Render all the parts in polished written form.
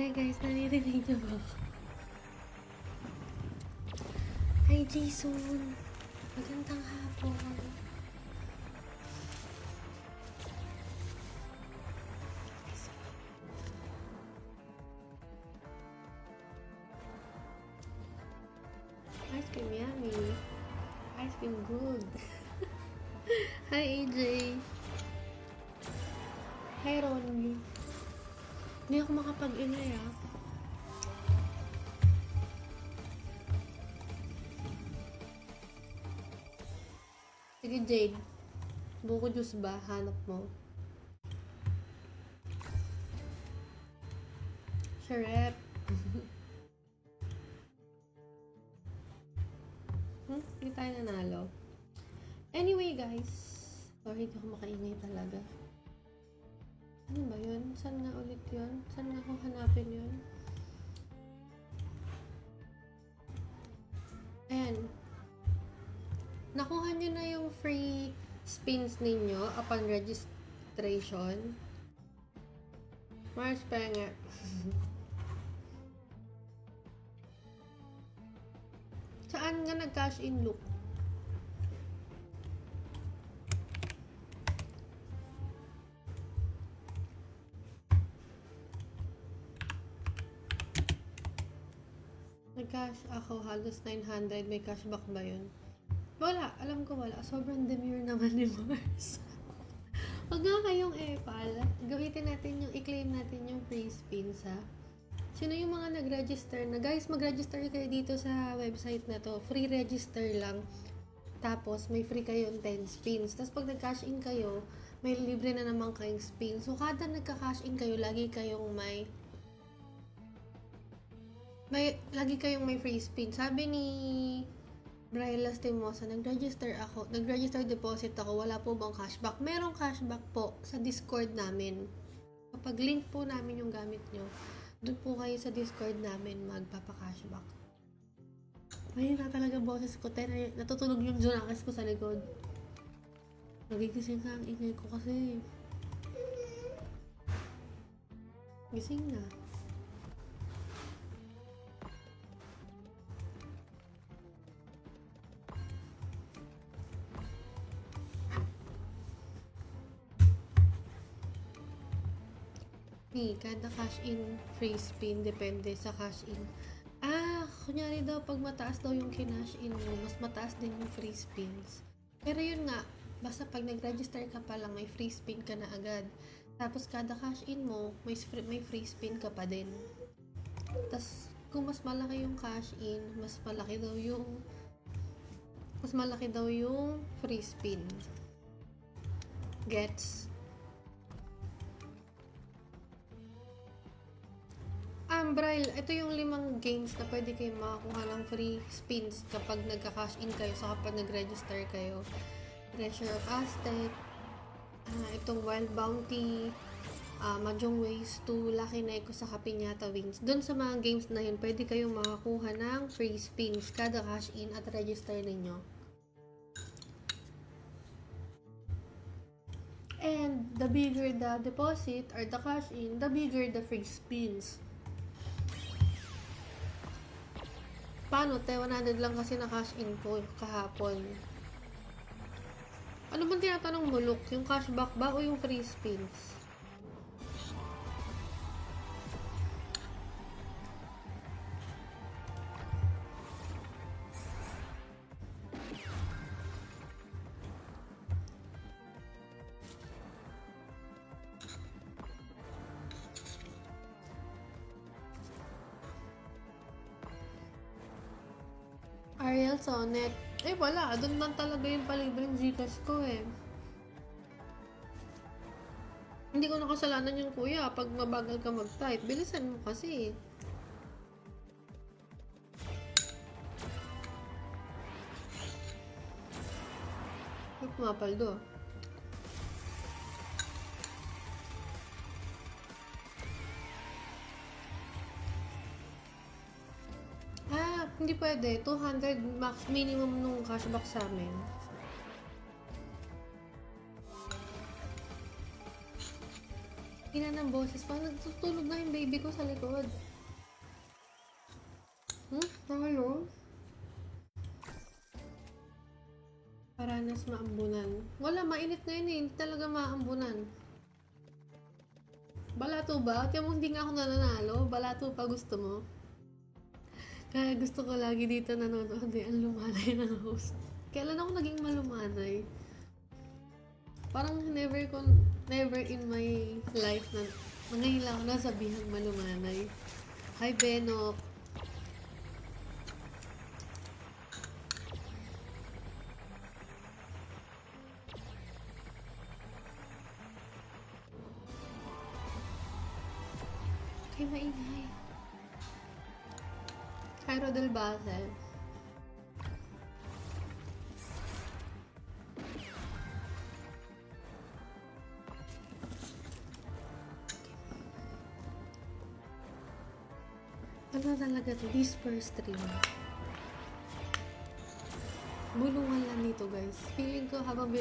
Hi guys, naririnig niyo ba ako? Hi Jason! Magandang hapon! Ice cream yummy! Ice cream good! Hi AJ! Hi Ronnie! Hindi ako makapag-ingay ah. Sige Jade, buko juice ba? Hanap mo. Sharep! Hindi tayo nanalo. Anyway guys, sorry hindi ako makaingay talaga. Ano ba yun? Saan nga ulit yun? Saan nga ako hanapin yun? Ayan. Nakuha nyo na yung free spins ninyo upon registration. Mars Penge. Saan nga nag-cash in look? Nag-cash ako halos 900. May cashback ba yun? Wala. Alam ko wala. Sobrang demure naman ni Mars. Huwag nga kayong epal. Gamitin natin yung, i-claim natin yung free spins ha. Sino yung mga nag-register na? Guys, mag-register kayo dito sa website na to. Free register lang. Tapos, may free kayong 10 spins. Tapos, pag nag-cash in kayo, may libre na naman kayong spins. So, kada nagka-cash in kayo, lagi kayong may free spin. Sabi ni Brian Lastimosa, nag-register deposit ako, wala po bang cashback? Merong cashback po sa Discord namin. Kapag link po namin yung gamit nyo, doon po kayo sa Discord namin magpapa-cashback. Ayun na talaga boses ko. Natutulog yung Jonakis ko sa likod. Nagigising ka ang ingay ko kasi. Gising na. Kada cash in free spin depende sa cash in. Kunyari daw pag mataas daw yung kinash in mo, mas mataas din yung free spins. Pero yun nga, basta pag nag-register ka pa lang, may free spin ka na agad. Tapos kada cash in mo, may free spin ka pa din. Tapos kung mas malaki yung cash in, mas malaki daw yung free spin. Gets? Braille, ito yung 5 games na pwede kayo makakuha ng free spins kapag nagka-cash in kayo sa kapag nag-register kayo. Treasure of Aztec, itong Wild Bounty, Mahjong Ways 2, Lucky Neko sa Piñata Wings. Doon sa mga games na yun, pwede kayong makakuha ng free spins kada cash in at register ninyo. And the bigger the deposit or the cash in, the bigger the free spins. Paano? 100 lang kasi na cash in ko kahapon. Ano bang tinatanong mo, Luke? Yung cashback ba o yung free spins? Ariel Sonnet. Wala. Doon man talaga yung palibreng Gcash ko eh. Hindi ko nakasalanan yung kuya. Pag mabagal ka mag-type, bilisan mo kasi. Ay, pumapaldo. Hindi pwede. 200 max minimum nung cashback sa amin. Ina ng boses pa. Nagtutulog na yung baby ko sa likod. Hello? Paranas maambunan. Wala, mainit na yun eh. Hindi talaga maambunan. Balato ba? Kaya mo hindi nga ako nananalo. Balato pa gusto mo? Kaya gusto ko lagi dito nanonood eh. Ang lumanay ng host. Kailan ako naging malumanay? Parang never in my life na ngayon lang ako nasabihang malumanay. Hi, Benok. Kay maingay. Hi, Rodel Basel. Ano talaga to? This first stream. Bulungan lang nito guys. Feeling ko habang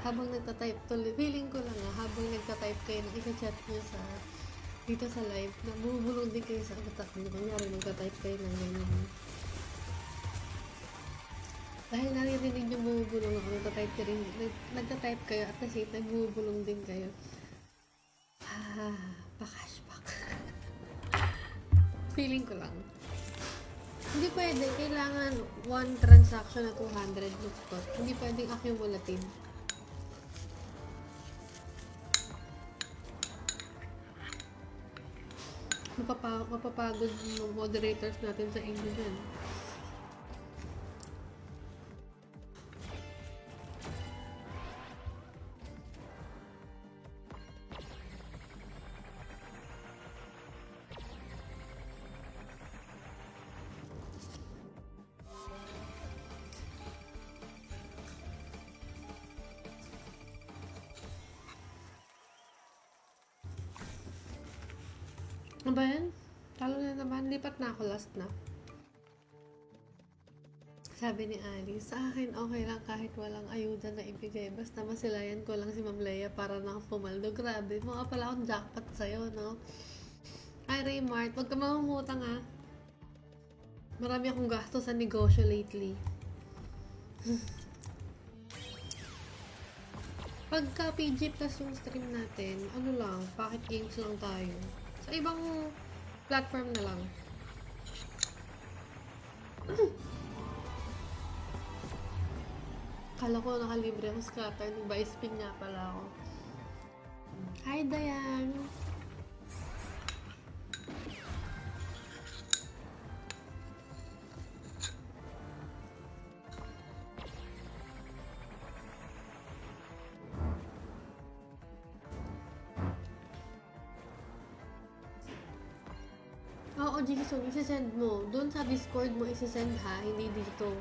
habang nagtatype tuloy, feeling ko lang habang nagtatype kayo ng isa-chat nyo dito sa live, nabubulong din kayo sa utak nyo. Kunyari, nagtatype kayo ng ganyan. Dahil naririnig nyo bumubulong ako, nagtatype kayo at kasi nagbubulong din kayo. Pa-cashback. Feeling ko lang. Hindi pwede. Kailangan one transaction na 200 lootkot. Hindi pwedeng accumulative. Mapapagod yung moderators natin sa inyo dyan. Ano ba yan? Talo na naman. Lipat na ako. Last na. Sabi ni Alice, sa akin okay lang kahit walang ayuda na ibigay. Basta masilayan ko lang si Ma'am Leia para nakapumaldo. Grabe. Mukha pala akong jackpot sa'yo, no? Ay, Raymart, wag ka mamumutang ah. Marami akong gasto sa negosyo lately. Pagka PG Plus yung stream natin, ano lang, pocket games lang tayo. Sa ibang platform na lang. Kala ko nakalibre ang scatter. Nag-buy-spin nga pala ako. Hi, Dayan! Oo, Jigsaw, isisend mo. Doon sa Discord mo isisend ha, hindi dito.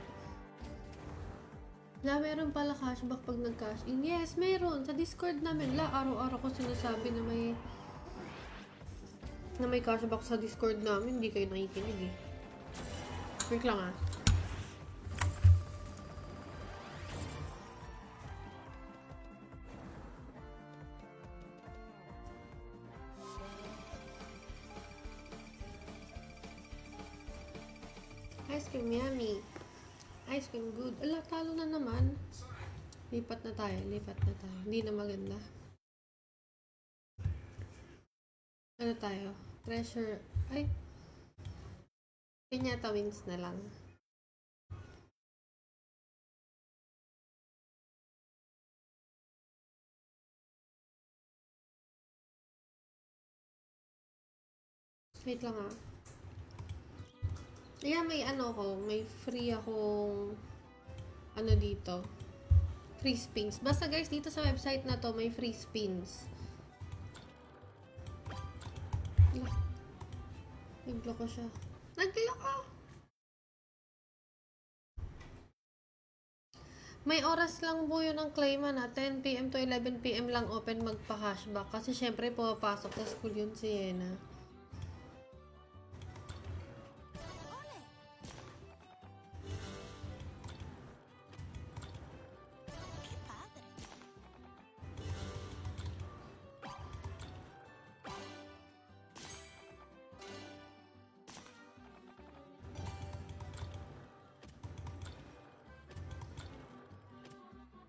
Meron pala cashback pag nag-cash in. Yes, meron. Sa Discord namin. Araw-araw ko sinasabi na may cashback sa Discord namin. Hindi kayo nakikinig eh. Quick lang ah. Ice cream yummy. Ice cream good. Ala, talo na naman. Lipat na tayo. Hindi na maganda. Ano tayo? Treasure. Ay. Piñata wings na lang. Wait lang ah. Ayan, may free akong dito. Free spins. Basta guys, dito sa website na to, may free spins. Nagloko siya. Nagloko! May oras lang po yun ang claim na 10 PM to 11 PM lang open magpa-cashback. Kasi syempre pumapasok sa school yun si Yena.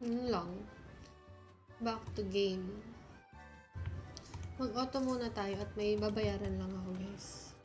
Yun lang. Back to game. Mag-auto muna tayo at may babayaran lang ako, guys.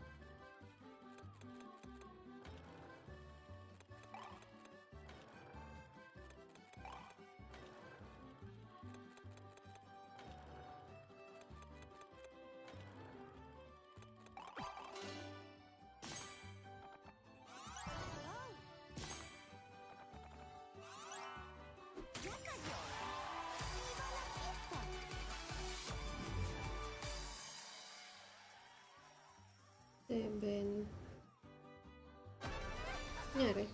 Seven. Nangyari?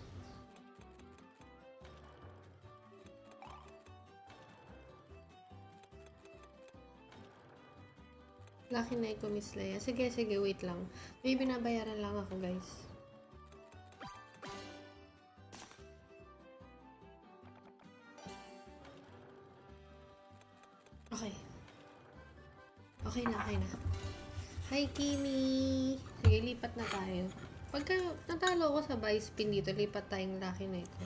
Lucky na ko, Miss Leia. Sige, wait lang. May binabayaran lang ako, guys. Okay. Okay na. Hi, Kimi! Sige, lipat na tayo. Pagka natalo ko sa buy spin dito, lipat tayong Lucky na ito.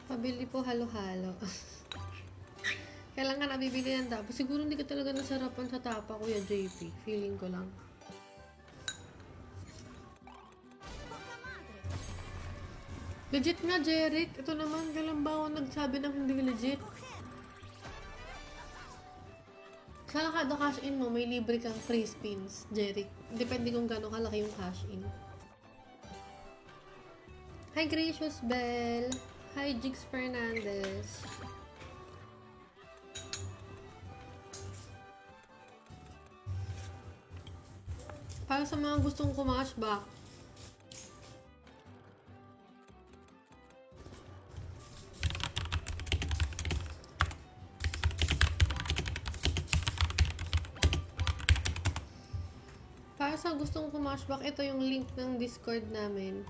Pabili po halo-halo. Kailan ka nabibili ng tapa? Siguro hindi ka talaga nasarapan sa tapa, Kuya JP. Feeling ko lang. Legit nga, Jeric. Ito naman, kailan ba ako nagsabi ng hindi legit? Sa kada cash in mo, may libre kang free spins, Jeric. Depende kung gano'ng kalaki yung cash in. Hi, Gracious Bell. Hi, Jigs Fernandez. Para sa mga gustong kumashback, ito yung link ng Discord namin.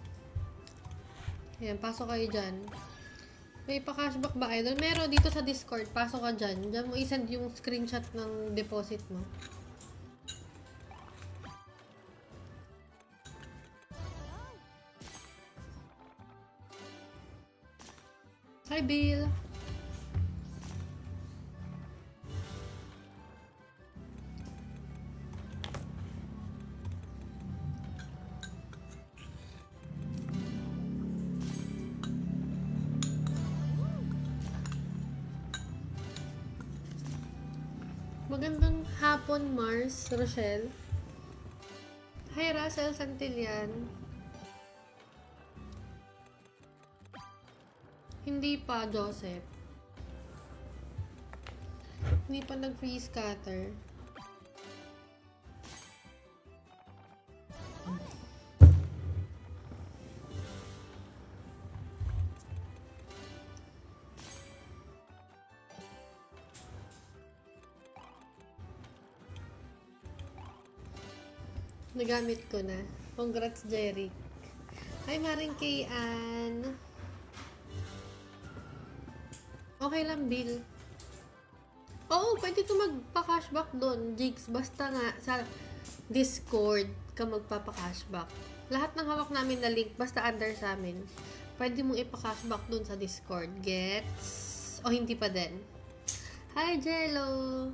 Ayan, pasok kayo dyan. May pa-cashback ba, idol? Meron dito sa Discord. Pasok ka dyan. Diyan mo isend yung screenshot ng deposit mo. Hi, Bill. Magandang hapon, Mars, Rochelle. Hi, Russell Santillan. Hindi pa, Joseph. Hindi pa nag-free scatter. Nagamit ko na. Congrats, Jerry. Hi, Maring Kayan. Okay lang, Bill. Oo, pwede ito magpa-cashback doon, Jigs. Basta nga sa Discord ka magpapa-cashback. Lahat ng hawak namin na link, basta under sa amin. Pwede mong ipa-cashback doon sa Discord. Gets? O hindi pa din? Hi, Jello!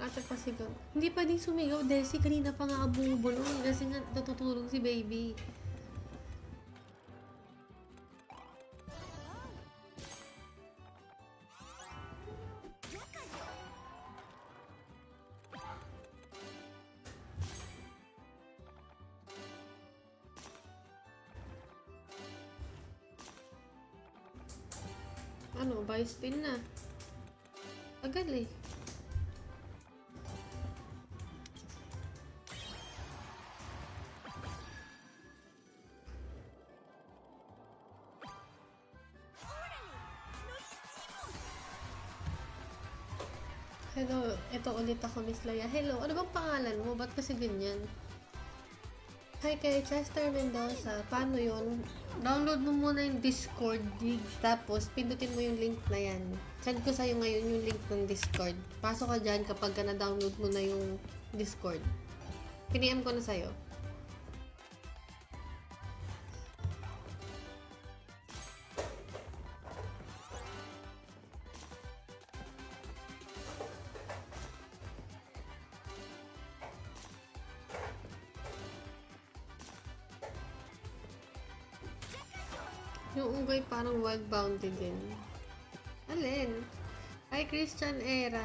Ate pasigaw. Hindi pwedeng sumigaw, Desi. Kanina pa nga bumubulong kasi nga natutulog si baby. Ano, buy spin na. Agad eh. Hello, ito ulit ako, Miss Laya. Hello, ano bang pangalan mo? Ba't kasi ganyan? Hi kay Chester Mendoza. Paano yun? Download mo muna yung Discord gigs. Tapos, pindutin mo yung link na yan. Send ko sa'yo ngayon yung link ng Discord. Pasok ka dyan kapag na-download mo na yung Discord. Piniem ko na sa'yo. Yung unggoy parang wild bounty din. Alin? Hi, Christian Era.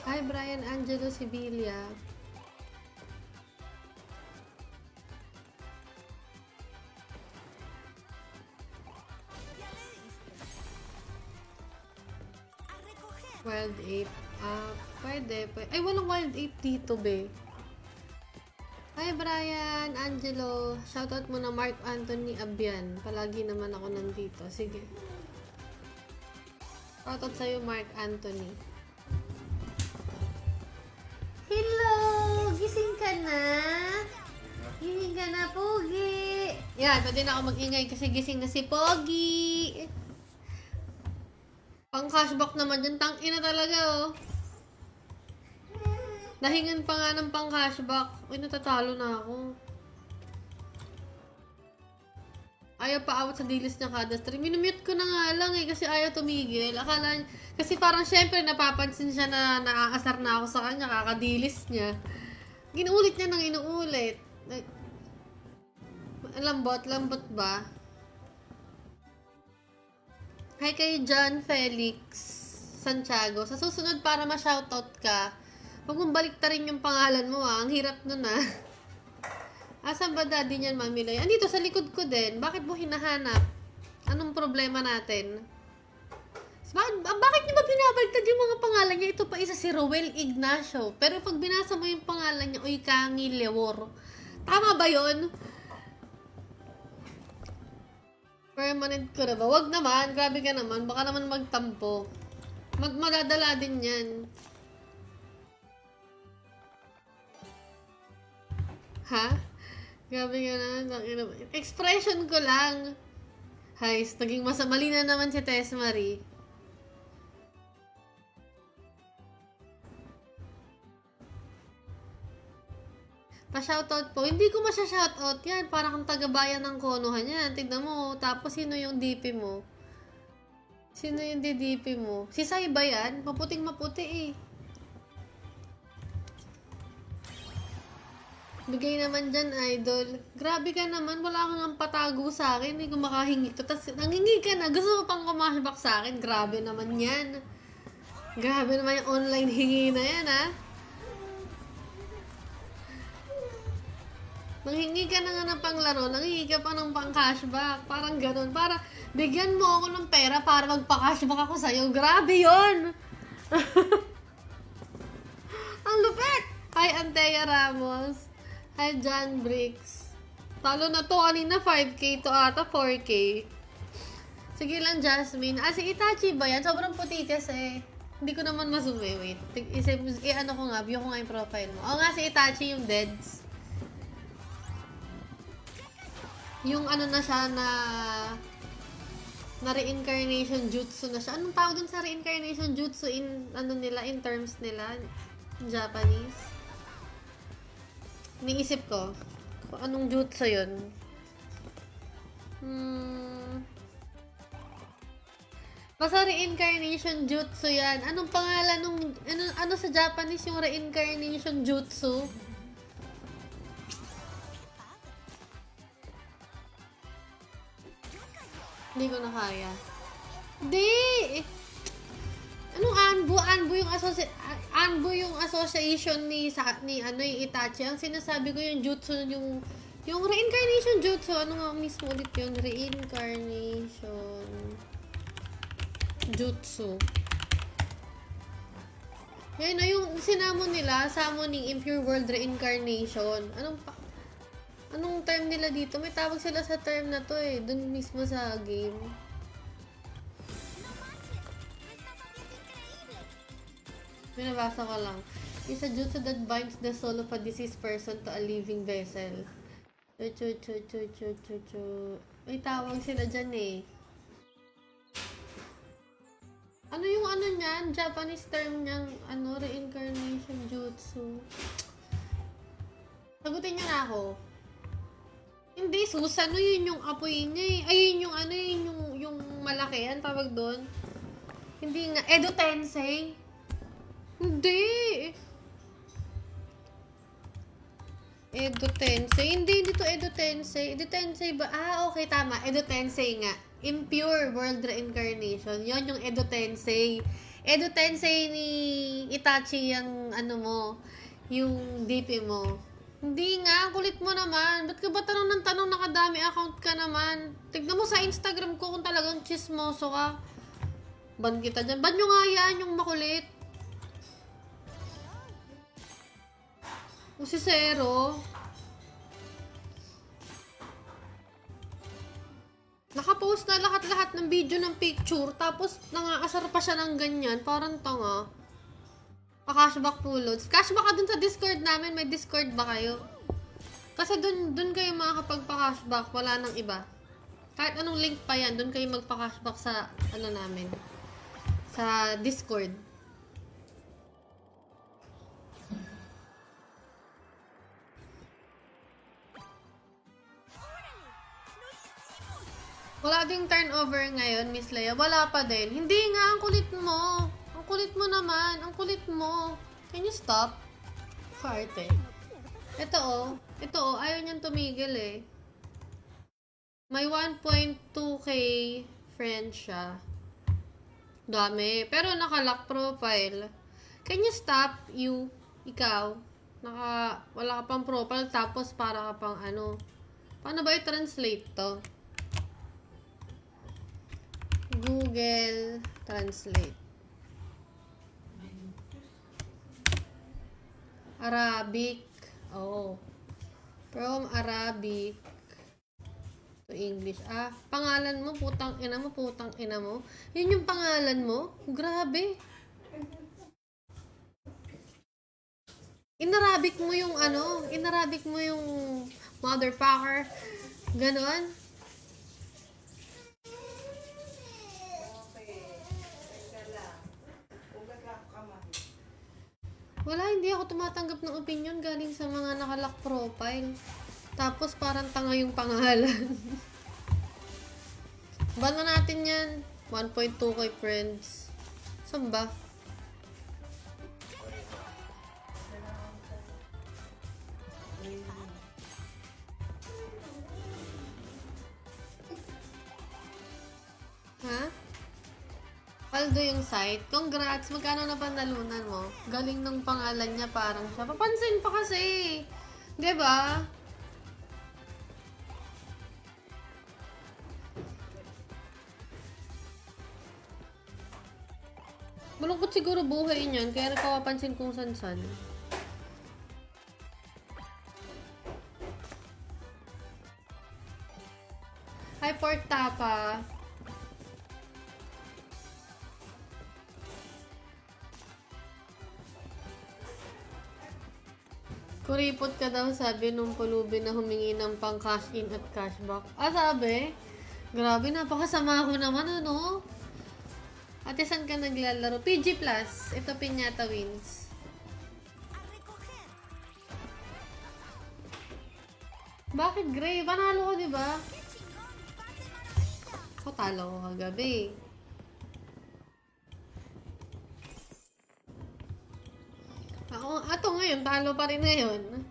Hi, Brian Angelo Sibilia. Wild Ape. Pwede. Ay, walang Wild Ape dito, be. Hi, Brian, Angelo. Shoutout mo na Mark Anthony Abian. Palagi naman ako nandito. Sige. Shoutout sa'yo, Mark Anthony. Hello! Gising ka na? Gising ka na, Pogi. Yan, pwede na ako mag-ingay kasi gising na si Pogi. Pang cashback naman dyan, tangina talaga oh. Nahingan pa nga ng pang cashback. Uy, natatalo na ako. Ayaw pa awat sa dilis niya kada stream. Minumute ko na nga lang eh, kasi ayaw tumigil. Akala, kasi parang syempre napapansin siya na naaasar na ako sa kanya, kakadilis niya. Ginuulit niya nang inuulit. Lambot ba? Hi kay John Felix Santiago. Sa susunod para ma-shoutout ka, huwag mong baliktarin yung pangalan mo ah. Ang hirap nun ah. Asan ba daddy niyan, Mami Loy? Andito sa likod ko din. Bakit mo hinahanap? Anong problema natin? Bakit niyo ba binabaliktad yung mga pangalan niya? Ito pa isa si Rowel Ignacio. Pero pag binasa mo yung pangalan niya, Uy Kangi Lewor. Tama ba yun? Permanent ko na ba? Wag naman. Grabe ka naman. Baka naman magtampo. Madadala din yan. Ha? Grabe ka naman. Expression ko lang. Hays, naging mali na naman si Tess Marie. Pa-shoutout po. Hindi ko masya-shoutout yan. Para kang taga-bayan ng Konoha yan. Tignan mo. Tapos, sino yung DP mo? Sino yung DDP mo? Si Sai ba yan? Maputing maputi eh. Bigay naman dyan, idol. Grabe ka naman. Wala kang ang patago sa akin. Hindi ko makahingi ito. Tapos, nangingi ka na. Gusto mo pang kumashback sa akin. Grabe naman yan. Grabe naman yung online hingi na yan, ha? Nanghingi ka na nga ng panglaro, nanghingi ka pa ng pang-cashback. Parang ganun. Para bigyan mo ako ng pera para magpa-cashback ako sa'yo. Grabe yon. Ang lupit! Hi, Antea Ramos. Hi, John Briggs. Talo na to. Kanina 5K to ata 4K. Sige lang, Jasmine. Si Itachi ba yan? Sobrang puti kasi. Hindi ko naman masume. Wait. Ano ko nga, view ko nga yung profile mo. Oo nga, si Itachi yung deads. Yung ano na siya na Na reincarnation jutsu na siya. Anong tawag dun sa reincarnation jutsu in, ano nila, in terms nila? Japanese? Niisip ko, kung anong jutsu yun. Basta reincarnation jutsu yan. Anong pangalan nung, ano sa Japanese yung reincarnation jutsu? Hindi ko na kaya. Hindi! Anong Anbu? Anbu yung association ni ano yung Itachi. Ang sinasabi ko yung jutsu yung reincarnation jutsu. Ano nga mismo ulit yun? Reincarnation jutsu. Yan na yung sinamon nila, summoning impure world reincarnation. Anong term nila dito? May tawag sila sa term na to eh. Dun mismo sa game. Binabasa ko lang. It's a jutsu that binds the soul of a deceased person to a living vessel. May tawag sila dyan eh. Ano yung ano niyan? Japanese term niyang reincarnation jutsu. Sagutin niyo na ako. Hindi, Susano, yun yung apoy niya eh. Ayun yung yung malaki yan, tawag doon. Hindi nga, Edo Tensei. Hindi. Edo Tensei. Hindi to Edo Tensei. Edo Tensei ba? Okay, tama. Edo Tensei nga. Impure World Reincarnation. Yon yung Edo Tensei. Edo Tensei ni Itachi yung yung DP mo. Hindi nga, kulit mo naman. Ba't ka ba tanong ng tanong, nakadami account ka naman? Tignan mo sa Instagram ko kung talagang chismoso ka. Ban kita dyan. Ban nyo nga yan, yung makulit. O si Zero. Nakapost na lahat-lahat ng video ng picture, tapos nangaasar pa siya ng ganyan. Parang tanga. Pa-cashback pulots. Cashback ka dun sa Discord namin. May Discord ba kayo? Kasi dun kayo makakapagpa-cashback. Wala nang iba. Kahit anong link pa yan, dun kayo magpa-cashback sa namin. Sa Discord. Wala ding turnover ngayon, Miss Leia. Wala pa din. Hindi nga, ang kulit mo. Ang kulit mo naman. Ang kulit mo. Can you stop? Karte. Ito ayaw niyang tumigil eh. May 1.2k friend siya. Dami. Pero naka-lock profile. Can you stop, you? Ikaw. Wala ka pang profile, tapos para ka pang Paano ba i-translate to? Google Translate. Arabic. From Arabic to English. Pangalan mo, putang ina mo. Yun yung pangalan mo? Grabe. Inarabic mo yung inarabic mo yung motherfucker. Ganon. Wala, hindi ako tumatanggap ng opinion galing sa mga nakalock profile. Tapos parang tanga yung pangalan. Ban na natin yan. 1.2k friends. Saan ba? Ha? Paldo yung site. Congrats! Magkano na panalunan mo? Galing ng pangalan niya, parang siya. Papansin pa kasi. Diba? Malungkot siguro buhay niyan, kaya nagpapansin kung san-san. Hi, Portapa. Kuripot ka daw, sabi nung pulubi na humingi ng pang cash in at cashback. Sabi? Grabe, napakasama ko naman, ano? Ate, saan ka naglalaro? PG Plus. Ito, Piñata wins. Bakit, Gray? Panalo ko, diba? Ako talo ko kagabi. Ato ngayon, talo pa rin ngayon.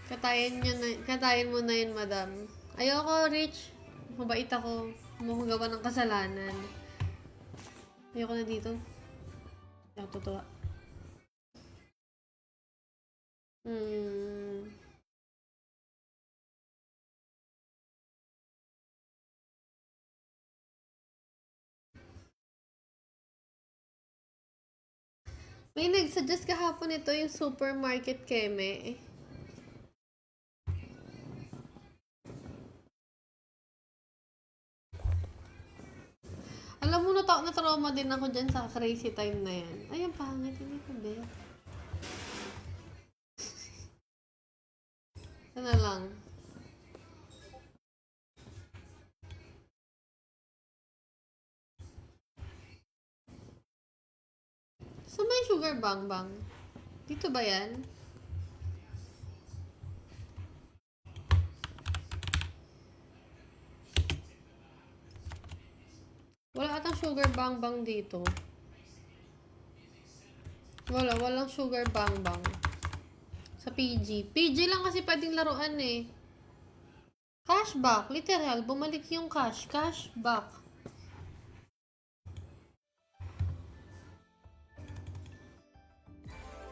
Katayin mo na yun, madam. Ayoko, Rich. Mabait ako. Gawa ng kasalanan. Ayoko na dito. Hindi ako totoo. May nag-suggest kahapon ito yung supermarket keme. Alam mo, na-trauma din ako dyan sa crazy time na yan. Ay, ang pangit. Hindi ko bet. Sana lang. So, may sugar bang bang. Dito ba yan? Wala atang sugar bang bang dito. Walang sugar bang bang. Sa PG. PG lang kasi pwedeng laruan eh. Cashback. Literal. Bumalik yung cash. Cashback.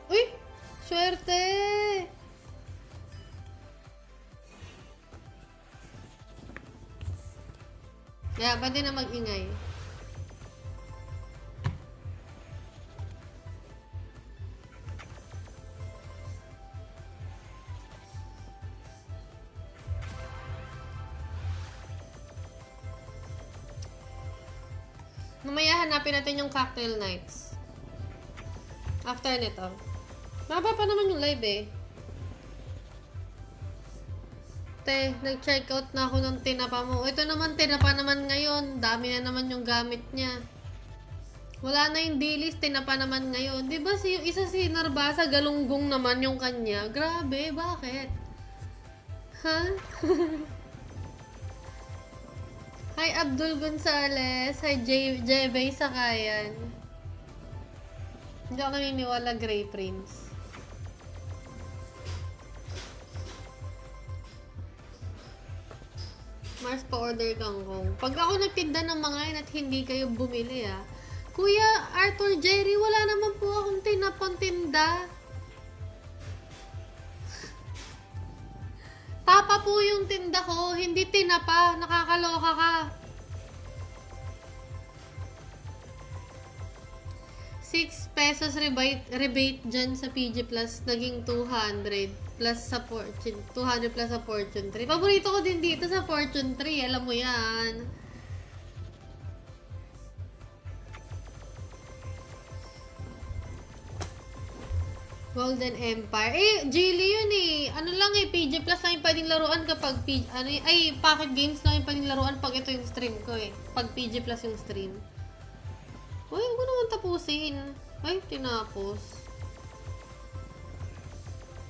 Uy! Swerte! Kaya, pwede na mag-ingay. Mamaya hanapin natin yung cocktail nights. After nito. Maba pa naman yung live eh. Te, nag-check out na ako ng tinapa mo. Ito naman, tinapa naman ngayon. Dami na naman yung gamit niya. Wala na yung dilis, tinapa naman ngayon. Diba yung isa si Narbasa, galunggong naman yung kanya. Grabe, bakit? Ha? Hi Abdul Gonzales. Hi Jebay Sakayan. Hindi ako naniniwala, Grey Prince. Mars, pa-order kangkong. Pag ako nagtinda ng mga yan at hindi kayo bumili Kuya Arthur Jerry, wala naman po akong tinapang tinda. Tapa po yung tinda ko, hindi tinapa. Nakakaloka ka. 6 pesos rebate dyan sa PG Plus, naging 200 plus sa Fortune, 200 plus sa Fortune 3. Paborito ko din dito sa Fortune 3, alam mo yan. Golden Empire. Geely yun eh. Ano lang PG Plus lang yung pwedeng laruan kapag Pocket Games lang yung pwedeng laruan pag ito yung stream ko eh. Pag PG Plus yung stream. Uy, huwag ko naman tapusin. Ay, tinapos.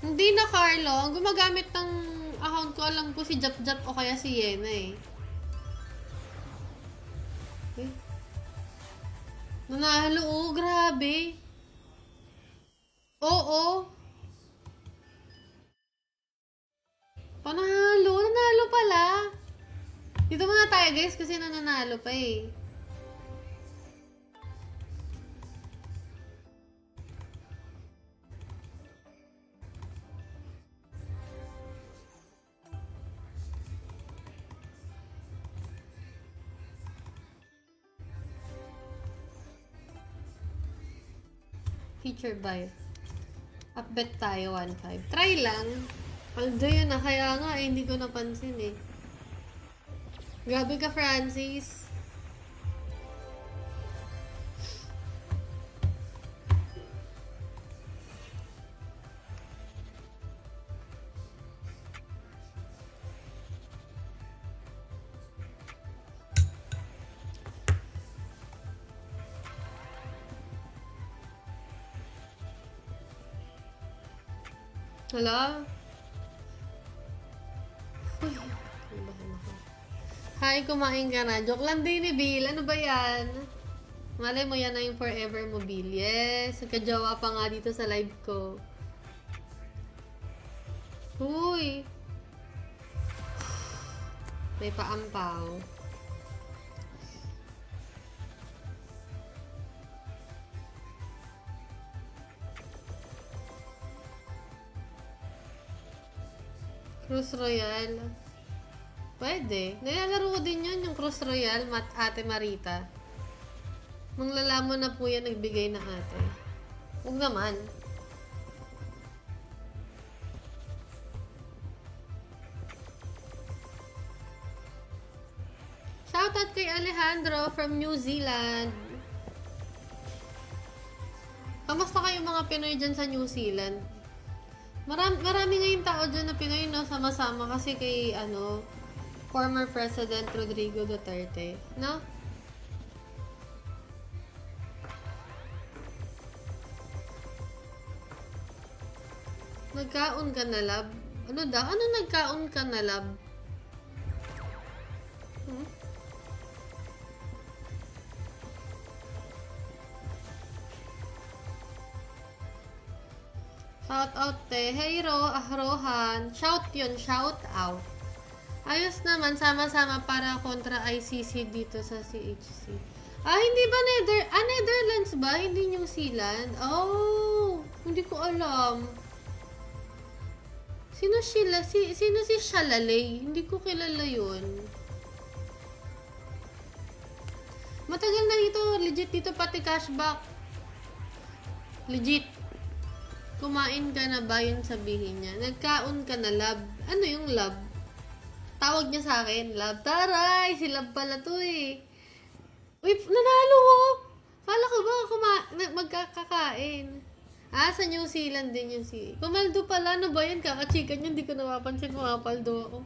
Hindi na, Carlo. Ang gumagamit ng account ko, alam ko si Jap o kaya si Yena eh. Okay. Nanalo, grabe. Oo. Nanalo pala. Dito muna tayo guys kasi nananalo pa eh. Feature buy. Upbet tayo, 1.5. Try lang. Although yun kaya nga hindi ko napansin eh. Grabe ka, Francis. Hala? Uy, kinabahan ako. Hi, kumain ka na. Joke lang din ni Bill. Ano ba yan? Malay mo yan na yung forever mo, Bill. Yes, nagkajawa pa nga dito sa live ko. Uy. May paampaw. Cruise Royale. Pwede. Nilalaro ko din yun, yung Cruise Royale, Ate Marita. Manglalamon na po yan, nagbigay na ate. Huwag naman. Shoutout kay Alejandro from New Zealand. Kamusta kayo mga Pinoy dyan sa New Zealand? Marami ngayong tao dyan na Pinoy, no? Sama-sama kasi kay, former President Rodrigo Duterte. No? Nagkaon ka na, lab? Ano daw? Ano nagkaon ka na, lab? Shout out te. Hey Rohan. Shout yun. Shout out. Ayos naman. Sama-sama para kontra ICC dito sa CHC. Hindi ba Netherlands ba? Hindi New Zealand? Oh, hindi ko alam. Sino si Shalalay? Hindi ko kilala yun. Matagal na dito. Legit dito pati cashback. Legit. Kumain ka na ba yun sabihin niya? Nagkaon ka na, lab. Ano yung lab? Tawag niya sa akin, lab. Taray! Si lab pala to eh. Uy, nanalo ko! Kala ko ba magkakakain? Sa New Zealand din yung Pumaldo pala. Ano ba yun? Kakachikan yun. Hindi ko napapansin. Pumapaldo ako.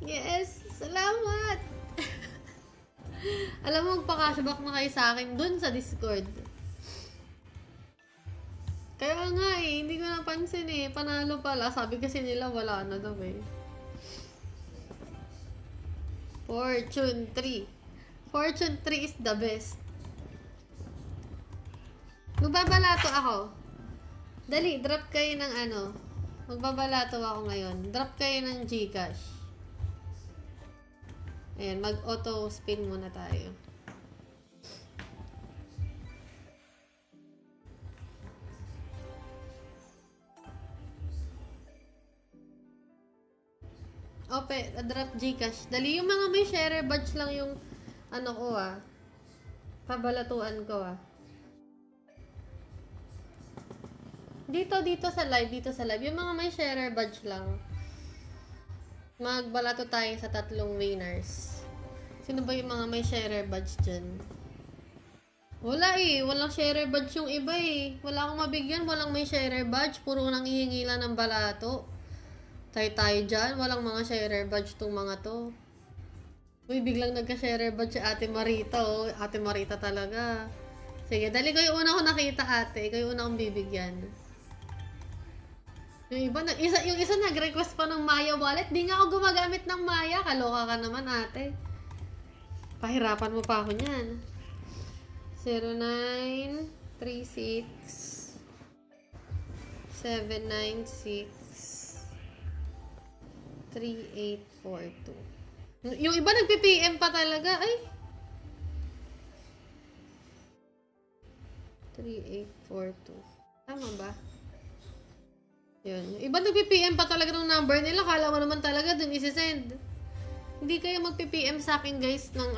Yes! Salamat! Alam mo, magpa-cashback na kayo sa akin dun sa Discord. Kaya nga hindi ko napansin panalo pala. Sabi kasi nila wala na daw Fortune 3. Fortune 3 is the best. Magbabalato ako. Dali, drop kayo ng Magbabalato ako ngayon. Drop kayo ng Gcash. Ayan, mag-auto spin muna tayo. Ope, drop Gcash. Dali, yung mga may share badge lang yung pabalatuan ko Dito sa live. Yung mga may share badge lang. Magbalato tayo sa 3 winners. Sino ba yung mga may share badge dyan? Wala walang share badge yung iba Wala akong mabigyan, walang may share badge. Puro nang ihingi lang ng balato. Tayo dyan, walang mga share badge tong mga to. Uy, biglang nagka-share badge si Ate Marita, Ate Marita talaga. Sige, dali kayo una ko nakita, ate. Kayo una kong bibigyan. Yung isa nag-request pa ng Maya wallet. Di nga ako gumagamit ng Maya. Kaloka ka naman, ate. Pahirapan mo pa ako niyan. 0936 796 3842. Yung iba nagpi-PM pa talaga. Ay! 3842. Tama ba? Yun. Yung iba nagpi-PM pa talaga ng number nila. Kala mo naman talaga dun isi-send. Hindi kayo magpi-PM sa akin guys ng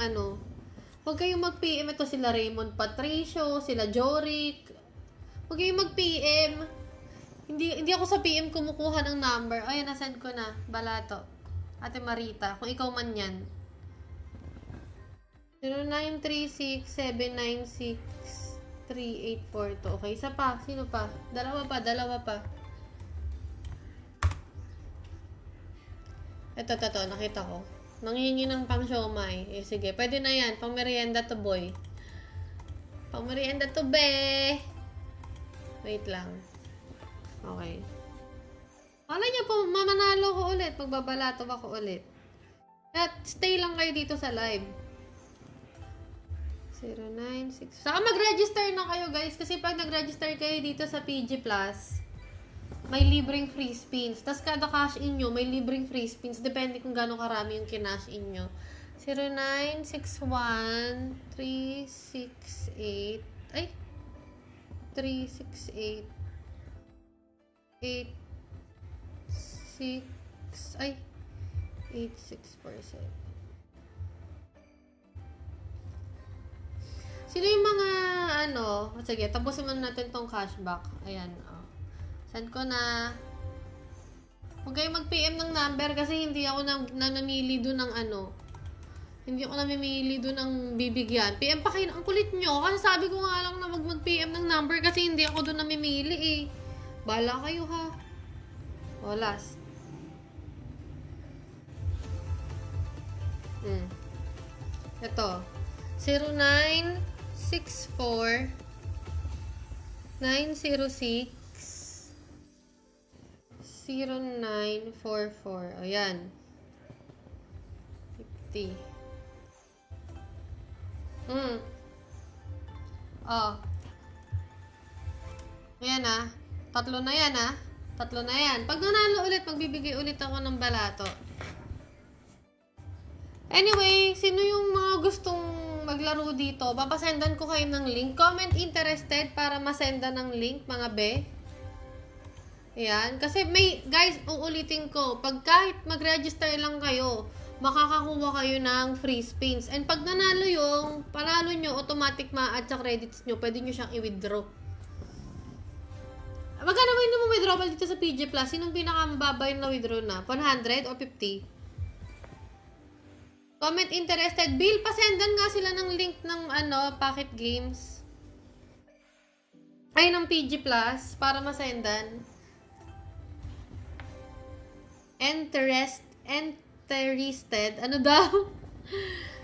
Huwag kayong mag-PM. Ito sila Raymond Patricio, sila Joric. Huwag kayong mag-PM. Hindi ako sa PM kumukuha ng number. Ayan, nasend ko na. Balato. Ate Marita. Kung ikaw man yan. 0936-796-3842. Okay, isa pa. Sino pa? Dalawa pa. Ito. Nakita ko. Nanghihingi ng pang siomay. Sige. Pwede na yan. Pang merienda to, boy. Pang merienda to, be. Wait lang. Okay. Akala niyo po, mamanalo ko ulit. Magbabalato ako ulit. At stay lang kayo dito sa live. 096. Saka mag-register na kayo guys. Kasi pag nag-register kayo dito sa PG Plus, may libreng free spins. Tapos kada cash in nyo, may libreng free spins. Depende kung gano'ng karami yung kinash in nyo. 0961 368 ay 368 86 ay 86%. Sino yung mga ano? Sige, tapusin muna natin tong cashback. Ayan, oh. Send ko na. Huwag kayo mag-PM ng number kasi hindi ako namimili doon ng ano. Hindi ako namimili doon ng bibigyan. PM pa kayo. Ang kulit nyo. Kasi sabi ko nga lang na wag mag-PM ng number kasi hindi ako doon namimili eh. Bala kayo ha. O, last. Ito. 0964 906 0944. Ayan. 50. Oh. Ayan ah. Tatlo na yan ah. Tatlo na yan. Pag nanalo ulit, magbibigay ulit ako ng balato. Anyway, sino yung mga gustong maglaro dito? Papasendan ko kayo ng link. Comment interested para masenda ng link, mga be. Ayan. Kasi may, guys, uulitin ko. Pag kahit mag-register lang kayo, makakakuha kayo ng free spins. And pag nanalo yung panalo nyo, automatic ma-add sa credits nyo, pwede nyo siyang i-withdraw. Magkano ba yung withdrawal dito sa PG Plus? Sinong pinakamababa yung na-withdraw na? 100 o 50? Comment interested. Bill, pasendan nga sila ng link ng Pocket Games. Ay, ng PG Plus para masendan. Interested. Ano daw?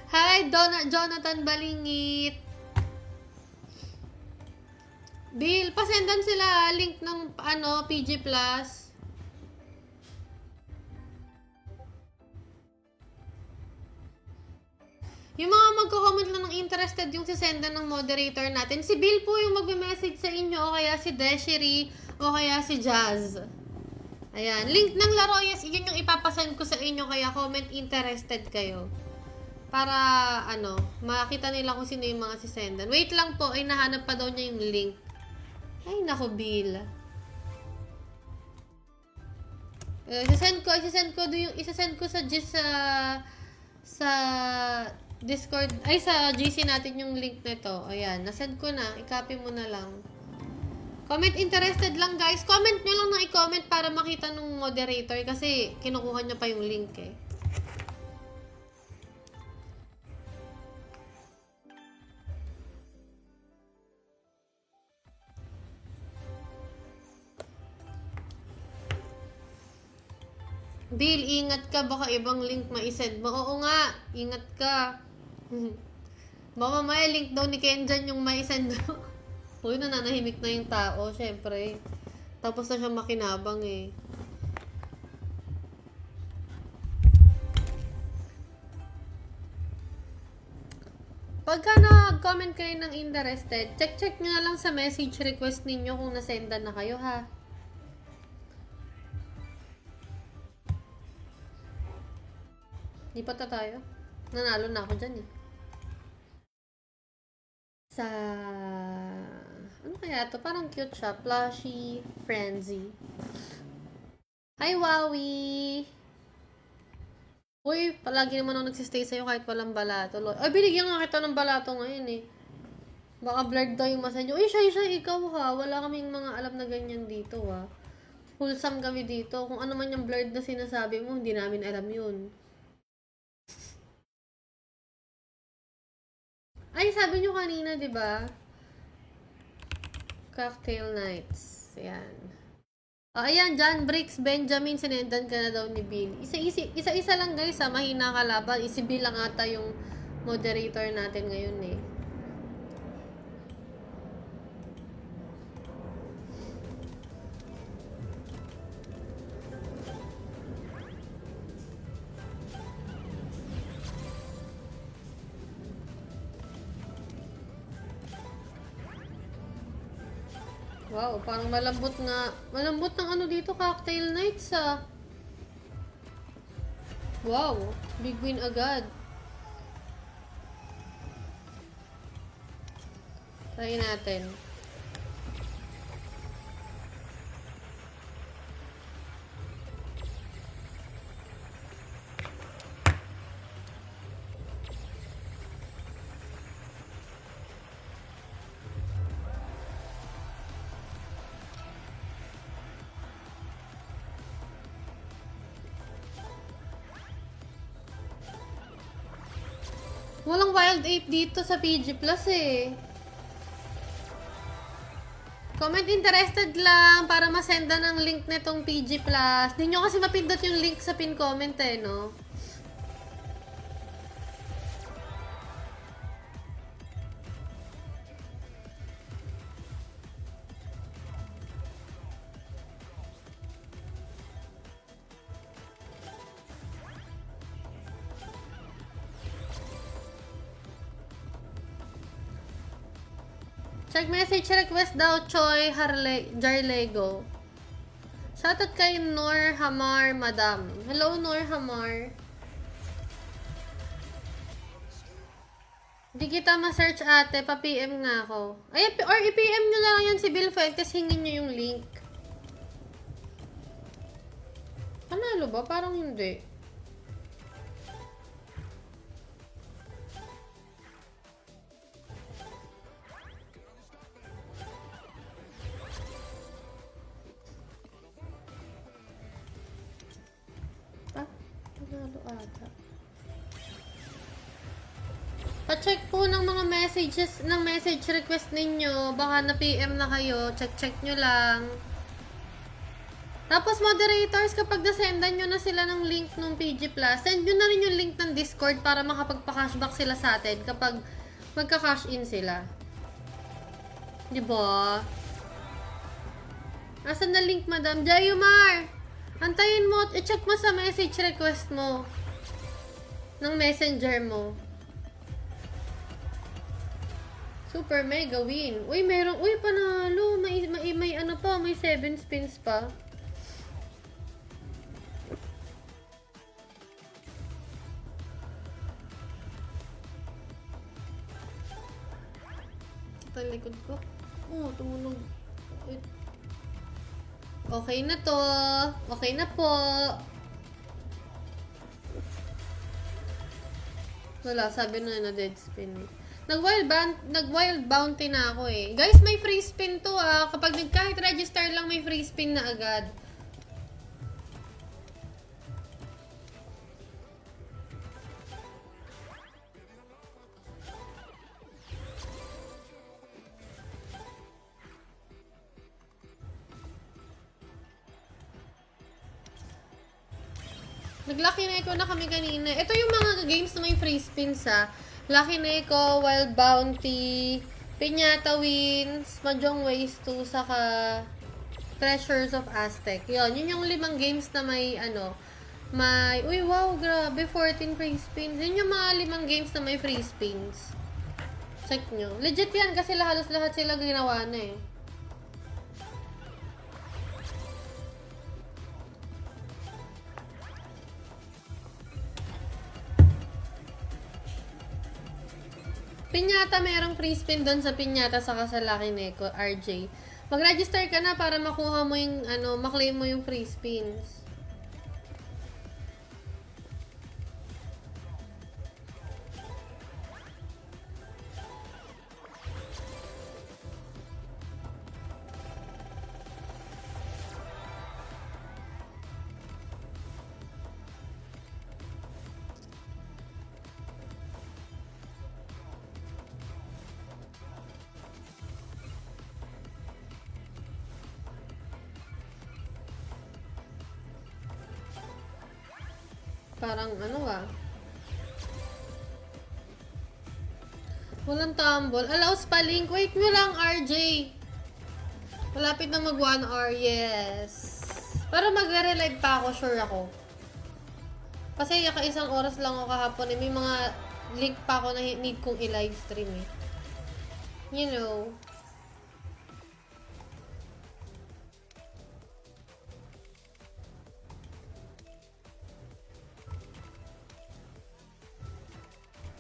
Hi, Jonathan Balingit. Bill, pasendan sila link ng PG Plus. Yung mga magko-comment lang ng interested yung sisendan ng moderator natin. Si Bill po yung magme-message sa inyo o kaya si Desiree o kaya si Jazz. Ayan. Link ng laro, yes, yun yung ipapasend ko sa inyo kaya comment interested kayo. Para, makita nila kung sino yung mga sisendan. Wait lang po, ay nahanap pa daw niya yung link. Ay, nako, Bill. Isasend ko sa Discord, ay sa GC natin yung link nito. Ayan, nasend ko na. I-copy mo na lang. Comment interested lang, guys. Comment nyo lang na i-comment para makita nung moderator kasi kinukuha niya pa yung link eh. Bill, ingat ka. Baka ibang link ma-send mo. Oo nga, ingat ka. Baka mamaya link daw ni Kenjan yung ma-send mo. Uy, nananahimik na yung tao, syempre. Tapos na siya makinabang eh. Pagka nag-comment kayo ng interested, check nyo na lang sa message request ninyo kung nasendan na kayo ha. Di pa tayo? Nanalo na ako dyan eh. Sa... ano kaya to? Parang cute siya. Plushy, frenzy. Hi, Wowie! Uy, palagi naman ako nagsistay sa'yo kahit walang balato. Ay, binigyan nga kita ng balato ngayon eh. Baka blurred daw yung masa nyo. Uy, siya, ikaw ha. Wala kaming mga alam na ganyan dito ha. Wholesome kami dito. Kung ano man yung blurred na sinasabi mo, hindi namin alam yun. Ay, sabi nyo kanina, di ba? Cocktail nights. Ayan. Ayan, John Briggs, Benjamin, sinendan ka na daw ni Bill. Isa-isa lang guys, mahina kalaban. Si Bill lang ata yung moderator natin ngayon eh. Wow, parang malambot nga. Malambot ng ano dito, cocktail nights ah. Wow, big win agad. Try natin. Walang wild ape dito sa PG Plus eh. Comment interested lang para masenda ng link netong PG Plus. Di nyo kasi mapindot yung link sa pin comment eh, no? Check message request daw, Choi Jarlego. Shoutout kay Nor Hamar, madam. Hello, Nor Hamar. Di kita ma-search ate, pa-PM nga ako. Ay, or i-PM nyo lang yan si Bill Fuentes, hingin nyo yung link. Panalo ba? Parang hindi. Panalo ata. Pa-check po ng mga messages, ng message request ninyo. Baka na-PM na kayo. Check nyo lang. Tapos moderators, kapag nasendan nyo na sila ng link ng PG Plus, send nyo na rin yung link ng Discord para makapagpa-cashback sila sa atin kapag magka-cash in sila. Diba? Asan na link, Madam? Jayumar! Antayin mo at i-check mo sa message request mo ng messenger mo. Super mega win. Uy, merong, uy, panalo. May ano pa, may 7 spins pa. Ito ang likod ko. Oh, tumunog. Okay na to. Okay na po. Wala, sabi na dead spin. Nag-wild bounty na ako eh. Guys, may free spin to ah. Kapag kahit register lang, may free spin na agad. Nag-Lucky Neko na kami kanina. Ito yung mga games na may free spins ha. Lucky Neko, Wild Bounty, Piñata Wins, Mahjong Ways 2, saka Treasures of Aztec. Yun yung 5 games na may uy wow, grabe, 14 free spins. Yun yung mga 5 games na may free spins. Check nyo. Legit yan kasi halos lahat sila ginawa na eh. Piñata, merong free spin doon sa Piñata saka sa Lucky Neko, RJ. Mag-register ka na para makuha mo yung, maklaim mo yung free spins. Parang walang tumble. Allows pa link. Wait mo lang, RJ. Malapit na mag 1 hour. Yes. Pero magre-relive pa ako, sure ako. Kasi isang oras lang ako kahapon eh. May mga link pa ako na need kong i-live stream eh. You know.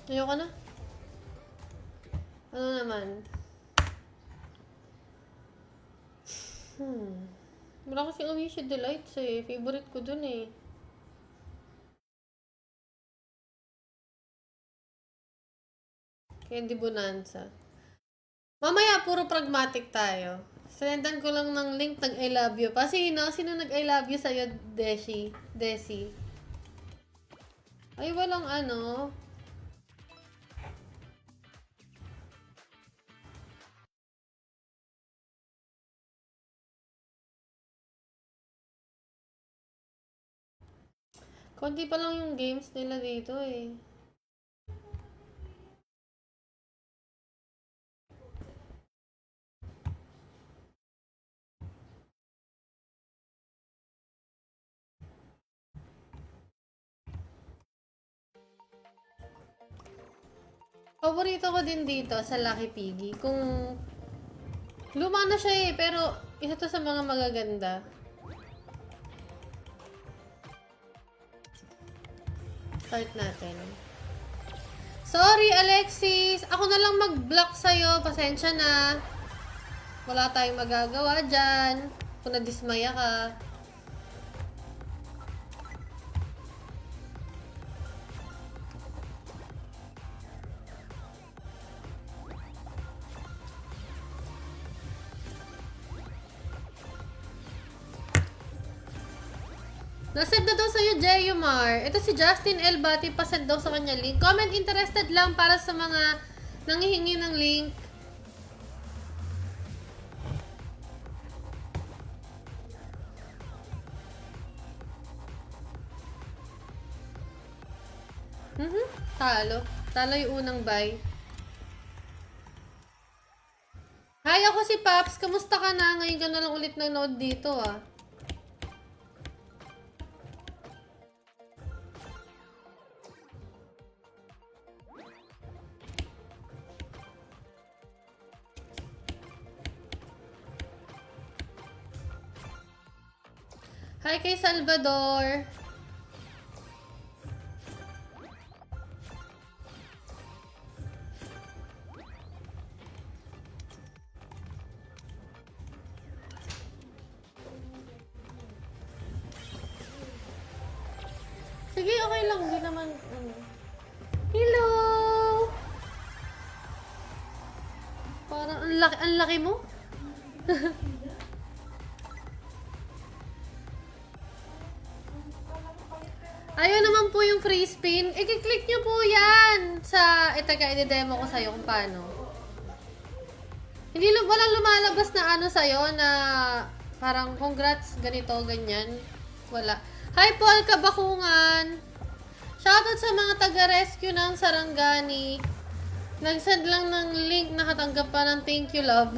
Ayoko na. Ano naman? Wala kasi Oasis Delights eh. Favorite ko dun eh. Candy Bonanza. Mamaya, puro pragmatic tayo. Sendan ko lang ng link ng I love you. Pa, sino nag-I love you sa'yo, Desi? Ay, walang ano. Konti pa lang yung games nila dito eh. Paborito ko din dito sa Lucky Piggy. Kung luma na siya eh, pero isa to sa mga magaganda. Start natin. Sorry, Alexis! Ako na lang mag-block sa'yo. Pasensya na. Wala tayong magagawa dyan. Kung nadismaya ka. Nasend na daw sa'yo, Jeyomar. Ito si Justin L. Bati, pasend daw sa kanya link. Comment interested lang para sa mga nangihingi ng link. Talo. Talo yung unang buy. Hi, ako si Paps. Kamusta ka na? Ngayon ka na lang ulit nanood dito ah. Hi kay Salvador. Sige, okay lang. Hindi naman, Hello! Parang, ang laki mo. Ayun naman po yung free spin. I-click nyo po yan sa, i-demo ko sa'yo kung paano. Hindi, walang lumalabas na ano sa'yo na parang congrats, ganito, ganyan. Wala. Hi, Paul Kabakungan! Shoutout sa mga taga-rescue ng Sarangani. Nag-send lang ng link, nakatanggap pa ng thank you, love.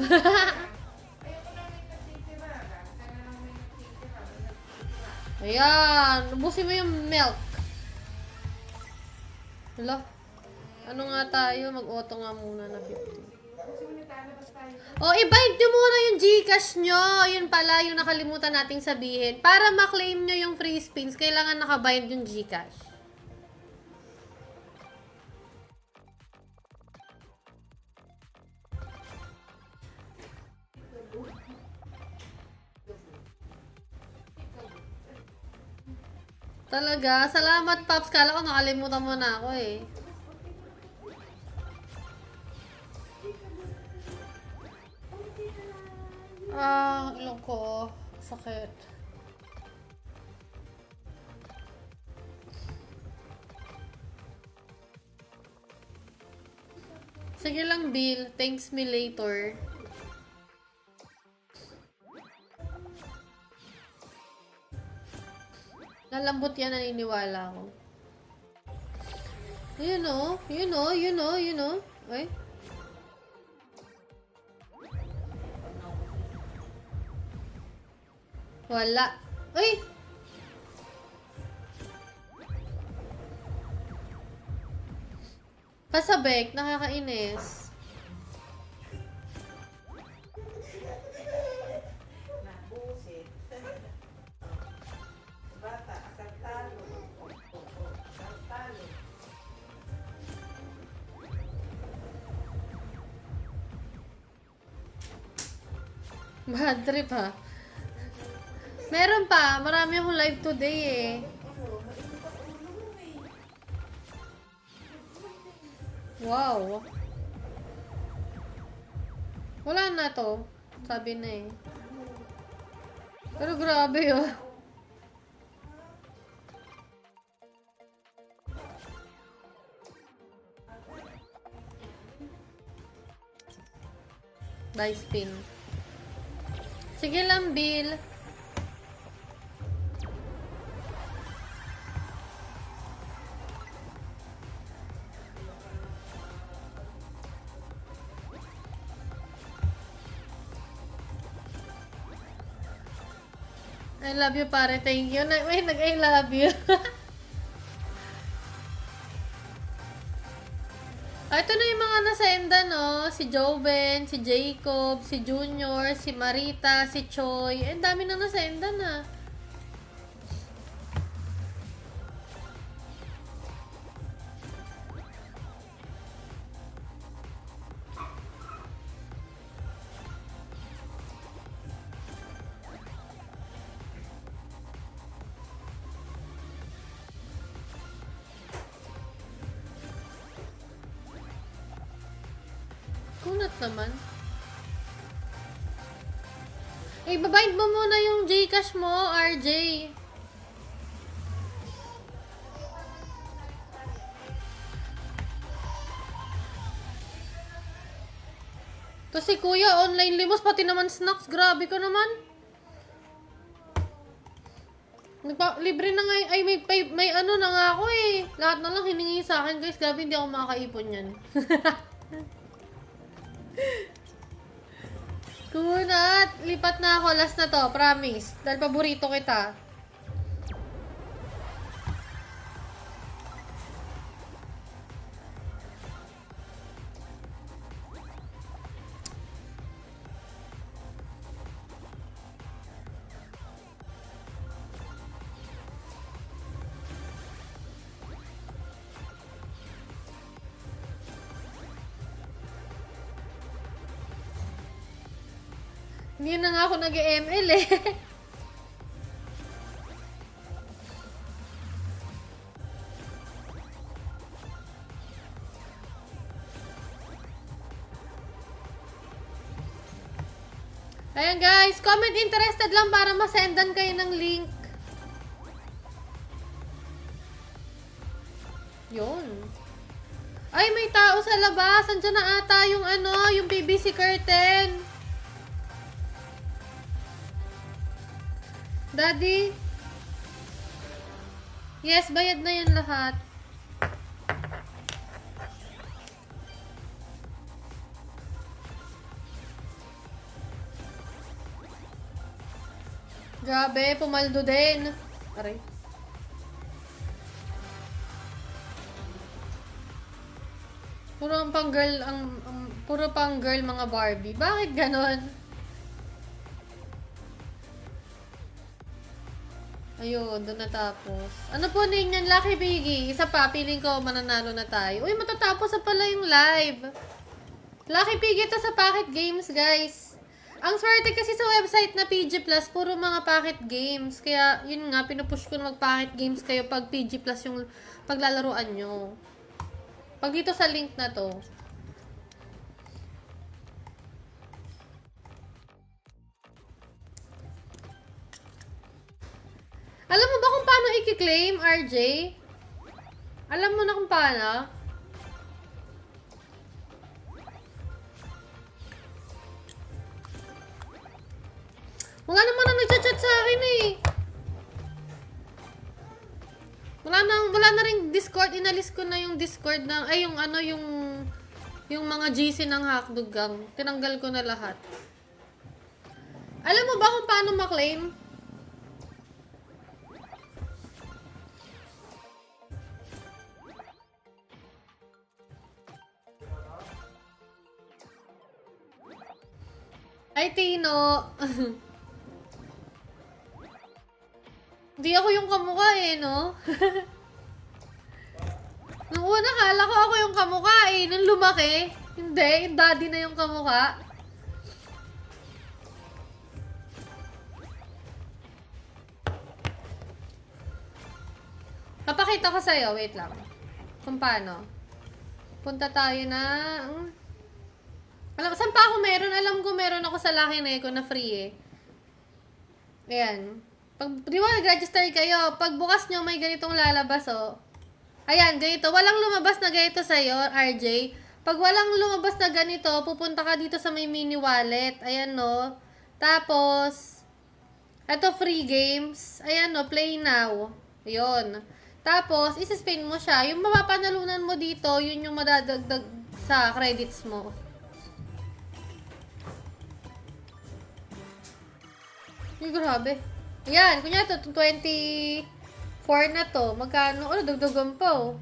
Ayan, ubusin mo yung milk. Hala, ano nga tayo? Mag-auto nga muna na 50. O, i-bind nyo muna yung Gcash nyo. Yun pala yung nakalimutan nating sabihin. Para ma-claim nyo yung free spins, kailangan nakabind yung Gcash. Talaga? Salamat, Paps. Kala ko nakalimutan mo na ako eh. Ilong ko. Sakit. Sige lang, Bill. Thanks me later. Nalambot yan, naniniwala ako. You know. Ay. Wala. Uy! Pasabek, nakakainis. Bad trip ha. Meron pa. Marami akong live today eh. Wow. Wala na to. Sabi na eh. Pero grabe oh. Bye spin. Sige lang, Bill. I love you, pare. Thank you. Wait, I love you. Ito na yung mga nasenda, no? Si Joven, si Jacob, si Junior, si Marita, si Choi. Ang dami na nasenda na. Kunat naman. Eh, babayad mo muna yung Gcash mo, RJ. To si Kuya, online limos, pati naman snacks. Grabe ka naman. Libre na nga, ay may ano na nga ako eh. Lahat na lang hiningi sa akin, guys. Grabe, hindi ako makakaipon yan. Kunat, lipat na ako. Last na to, promise. Dahil paborito kita. Hindi na nga ako nag-ML eh. Ayan guys, comment interested lang para masendan kayo ng link. Yun. Ay, may tao sa labas. Andiyan na ata yung ano, yung PVC curtain. Daddy? Yes, bayad na yan lahat. Grabe, pumaldo din. Aray. Puro pang girl puro pang girl mga Barbie. Bakit ganon? Ayun, doon natapos. Ano po ninyan, Lucky Biggie? Isa pa, feeling ko mananalo na tayo. Uy, matatapos na pala yung live. Lucky Biggie ito sa Pocket Games, guys. Ang swerte kasi sa website na PG Plus, puro mga Pocket Games. Kaya, yun nga, pinupush ko na mag-Pocket Games kayo pag PG Plus yung paglalaruan nyo. Pag dito sa link na to. Alam mo ba kung paano i-claim, RJ? Alam mo na kung paano? Wala naman na nag-chat sa akin eh. Wala na rin Discord. Inalis ko na yung Discord ng, ay yung ano, yung mga GC ng Hackdog Gang. Tinanggal ko na lahat. Alam mo ba kung paano ma-claim? Ay, Tino. Hindi ako yung kamukha eh, no? Nung una, kala ko ako yung kamukha eh. Nung lumaki, hindi. Yung daddy na yung kamukha. Papakita ko sa'yo. Wait lang. Kung paano. Punta tayo na... saan pa ako meron? Alam ko meron ako sa Lucky Neko na free eh. Ayan. Di ba nag-register kayo? Pag bukas nyo, may ganitong lalabas oh. Ayan, ganito. Walang lumabas na ganito sa'yo, RJ. Pag walang lumabas na ganito, pupunta ka dito sa may mini wallet. Ayan no. Tapos, ito free games. Ayan no, play now. Yun. Tapos, isa-spin mo siya. Yung mapapanalunan mo dito, yun yung madadagdag sa credits mo. Ay, grabe. Ayan, kunya to, 24 na to. Magkano? Ano, dagdagan pa oh.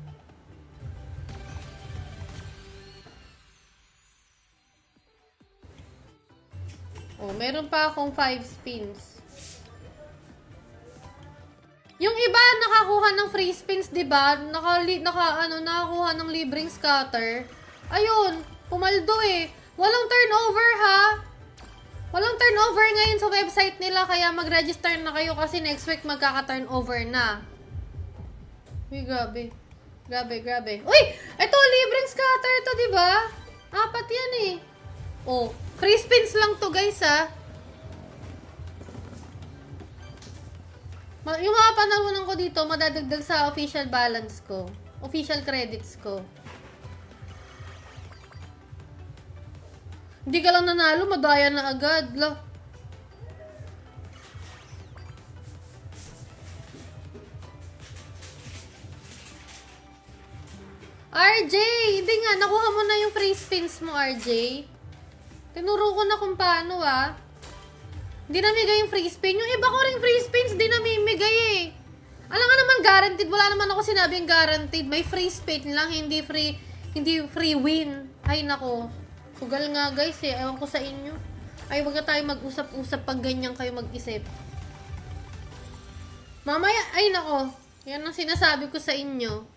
Oh, meron pa akong 5 spins. Yung iba nakakuha ng free spins, 'di ba? Nakakuha ng libreng scatter. Ayun, pumaldo eh. Walang turnover ha. Walang turnover ngayon sa website nila kaya mag-register na kayo kasi next week magkaka-turnover na. Uy, grabe. Grabe. Uy! Ito, libreng scatter to, 'di ba? 4 yan eh. Oh, free spins lang to, guys ha. Yung mga panalunan ko dito, madadagdag sa official balance ko. Official credits ko. Hindi ka lang nanalo, madaya na agad. RJ! Hindi nga, nakuha mo na yung free spins mo, RJ. Tinuro ko na kung paano Hindi namigay yung free spin. Yung iba ko ring free spins, di namimigay eh. Alam nga naman guaranteed. Wala naman ako sinabing guaranteed. May free spin lang, hindi free win. Ay nako. Sugal nga guys eh. Ewan ko sa inyo. Ay wag na tayo mag-usap-usap pag ganyan kayo mag-isip. Mamaya, ay nako. Yan ang sinasabi ko sa inyo.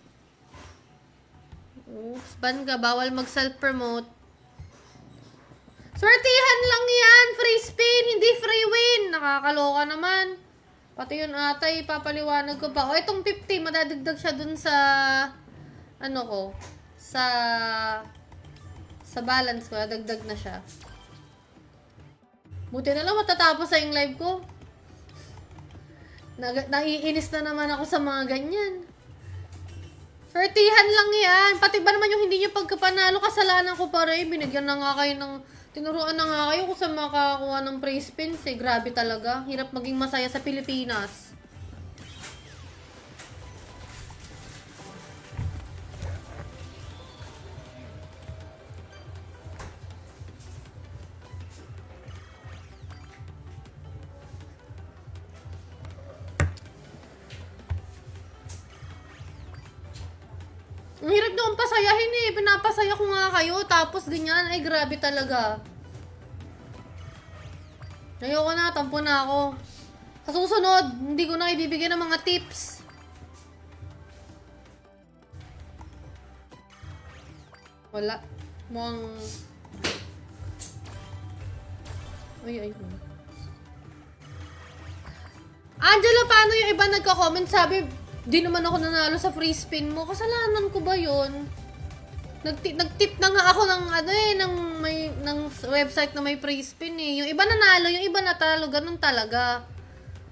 Oops, ban ka. Bawal mag-self-promote. Swertihan lang yan. Free spin, hindi free win. Nakakaloka naman. Pati yun atay, papaliwanag ko pa. O, itong 50, madadagdag siya dun sa, ano ko, sa balance ko. Dagdag na siya. Buti na lang matatapos sa yung live ko. Naiinis na naman ako sa mga ganyan. Swertihan lang yan. Pati ba naman yung hindi nyo pagkapanalo, kasalanan ko pa rin. Binigyan na nga kayo ng... Tinuruan na nga kayo kung saan makakakuha ng free spins eh. Grabe talaga. Hirap maging masaya sa Pilipinas. Ang hirap doon pasayahin eh. Pinapasaya ko nga kayo. Tapos ganyan. Ay, grabe talaga. Ayoko na. Tampo na ako. Sa susunod, hindi ko na ibibigay ng mga tips. Wala. Mukhang... Ay. Angela, paano yung iba nagka-comment? Sabi, di naman ako nanalo sa free spin mo. Kasalanan ko ba yun? Nag-tip na nga ako ng ng website na may free spin eh. Yung iba nanalo, yung iba natalo, ganun talaga.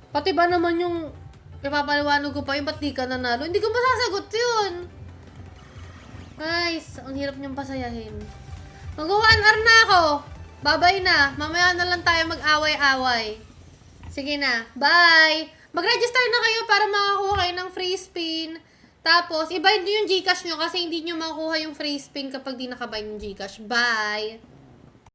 Pati ba naman yung ipapaliwanag ko pa yung ba't di ka nanalo? Hindi ko masasagot yun. Guys, ang hirap niyong pasayahin. Mag-1 hour na ako. Bye-bye na. Mamaya na lang tayo mag-away-away. Sige na. Bye! Mag-register na kayo para makakuha kayo ng free spin. Tapos, i-bind nyo yung Gcash nyo kasi hindi nyo makuha yung free spin kapag di nakabind yung Gcash. Bye!